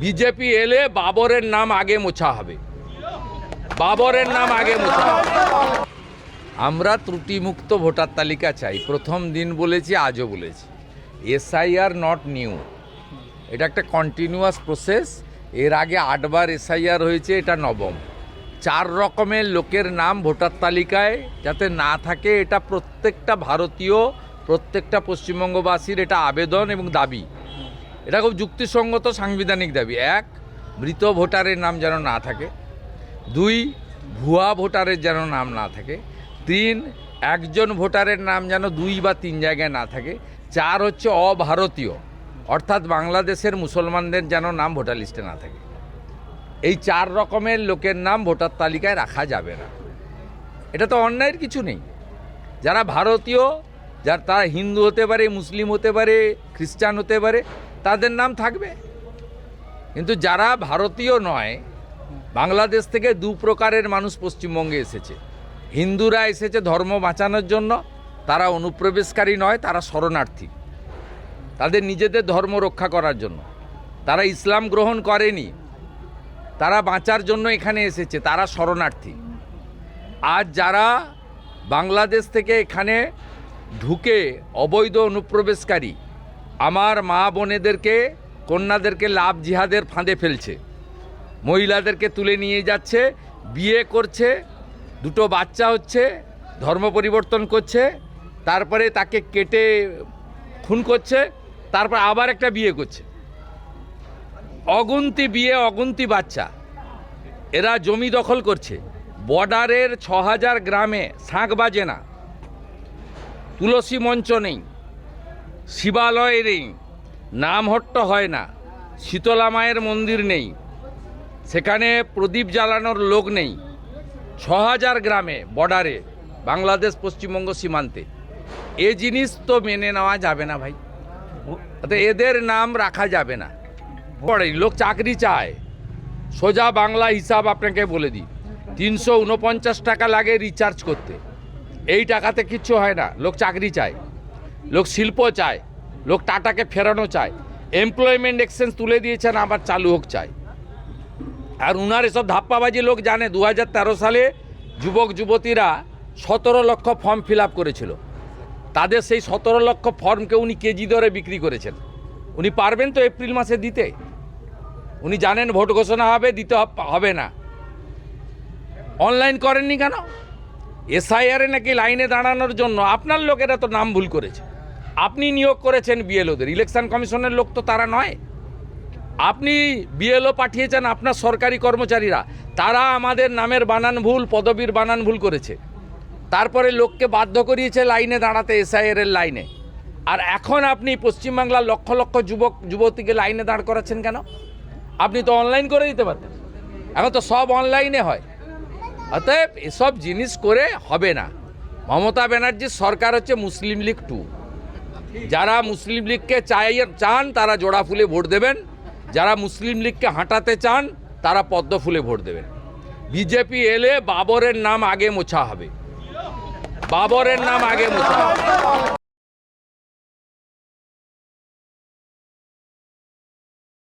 BJP এলে বাবরের নাম আগে মোছা হবে, বাবরের নাম আগে মোছা হবে। আমরা ত্রুটিমুক্ত ভোটার তালিকা চাই, প্রথম দিন বলেছি, আজও বলেছি। এসআইআর নট নিউ, এটা একটা কন্টিনিউয়াস প্রসেস। এর আগে 8 বার এসআইআর হয়েছে, এটা নবম। 4 রকমের লোকের নাম ভোটার তালিকায় যাতে না থাকে, এটা প্রত্যেকটা ভারতীয়, প্রত্যেকটা পশ্চিমবঙ্গবাসীর এটা আবেদন এবং দাবি। এটা খুব যুক্তিসঙ্গত সাংবিধানিক দাবি। 1, মৃত ভোটারের নাম যেন না থাকে। 2, ভুয়া ভোটারের যেন নাম না থাকে। 3, একজন ভোটারের নাম যেন 2 বা 3 জায়গায় না থাকে। 4 হচ্ছে অভারতীয়, অর্থাৎ বাংলাদেশের মুসলমানদের যেন নাম ভোটার লিস্টে না থাকে। এই 4 রকমের লোকের নাম ভোটার তালিকায় রাখা যাবে না। এটা তো অন্যায়ের কিছু নেই। যারা ভারতীয়, তারা হিন্দু হতে পারে, মুসলিম হতে পারে, খ্রিস্টান হতে পারে, তাদের নাম থাকবে। কিন্তু যারা ভারতীয় নয়, বাংলাদেশ থেকে 2 প্রকারের মানুষ পশ্চিমবঙ্গে এসেছে। হিন্দুরা এসেছে ধর্ম বাঁচানোর জন্য, তারা অনুপ্রবেশকারী নয়, তারা শরণার্থী, তাদের নিজেদের ধর্ম রক্ষা করার জন্য। তারা ইসলাম গ্রহণ করেনি, তারা বাঁচার জন্য এখানে এসেছে, তারা শরণার্থী। আজ যারা বাংলাদেশ থেকে এখানে ঢুকে অবৈধ অনুপ্রবেশকারী, আমার মা বোনেদেরকে, কন্যাদেরকে লাভ জিহাদের ফাঁদে ফেলছে, মহিলাদেরকে তুলে নিয়ে যাচ্ছে, বিয়ে করছে, 2টো বাচ্চা হচ্ছে, ধর্ম পরিবর্তন করছে, তারপরে তাকে কেটে খুন করছে, তারপর আবার একটা বিয়ে করছে। অগুন্তি বিয়ে, অগুন্তি বাচ্চা। এরা জমি দখল করছে। বর্ডারের 6000 গ্রামে শাঁখ বাজে না, তুলসী মঞ্চ নেই, শিবালয় নেই, নামহট্ট হয় না, শীতলা মায়ের মন্দির নেই, সেখানে প্রদীপ জ্বালানোর লোক নেই। 6000 গ্রামে বর্ডারে, বাংলাদেশ পশ্চিমবঙ্গ সীমান্তে। এ জিনিস তো মেনে নেওয়া যাবে না ভাই। তো এদের নাম রাখা যাবে না। লোক চাকরি চায়, সোজা বাংলা হিসাব আপনাকে বলে দিই, 349 টাকা লাগে রিচার্জ করতে। এই টাকাতে কিচ্ছু হয় না। লোক চাকরি চায়, লোক শিল্প চায়, লোক টাটাকে ফেরানো চায়, এমপ্লয়মেন্ট এক্সচেঞ্জ তুলে দিয়েছেন, আবার চালু হোক চায়। আর উনার এসব ধাপ্পাবাজি লোক জানে। 2013 সালে যুবক যুবতীরা 17 লক্ষ ফর্ম ফিল আপ করেছিল। তাদের সেই 17 লক্ষ ফর্মকে উনি কেজি দরে বিক্রি করেছেন। উনি পারবেন তো এপ্রিল মাসে দিতে? উনি জানেন ভোট ঘোষণা হবে, দিতে হবে না। অনলাইন করেননি কেন? এসআইআরে নাকি লাইনে দাঁড়ানোর জন্য আপনার লোকেরা তো নাম ভুল করেছে। আপনি নিয়োগ করেছেন বিএলওদের, ইলেকশন কমিশনের লোক তো তারা নয়। আপনি বিএলও পাঠিয়েছেন আপনার সরকারি কর্মচারীরা, তারা আমাদের নামের বানান ভুল, পদবীর বানান ভুল করেছে। তারপরে লোককে বাধ্য করিয়েছে লাইনে দাঁড়াতে, এসআইআরের লাইনে। আর এখন আপনি পশ্চিমবাংলার লক্ষ লক্ষ যুবক যুবতীকে লাইনে দাঁড় করাচ্ছেন কেন? আপনি তো অনলাইন করে দিতে পারতেন। এখন তো সব অনলাইনে হয়। অতএব এসব জিনিস করে হবে না। মমতা ব্যানার্জির সরকার হচ্ছে মুসলিম লীগ 2। যারা মুসলিম লীগকে চান তারা জোড়া ফুলে ভোট দেবেন, যারা মুসলিম লীগকে হাঁটাতে চান তারা পদ্ম ফুলে ভোট দেবেন। বিজেপি এলে বাবরের নাম আগে মোছা হবে, বাবরের নাম আগে মোছা হবে।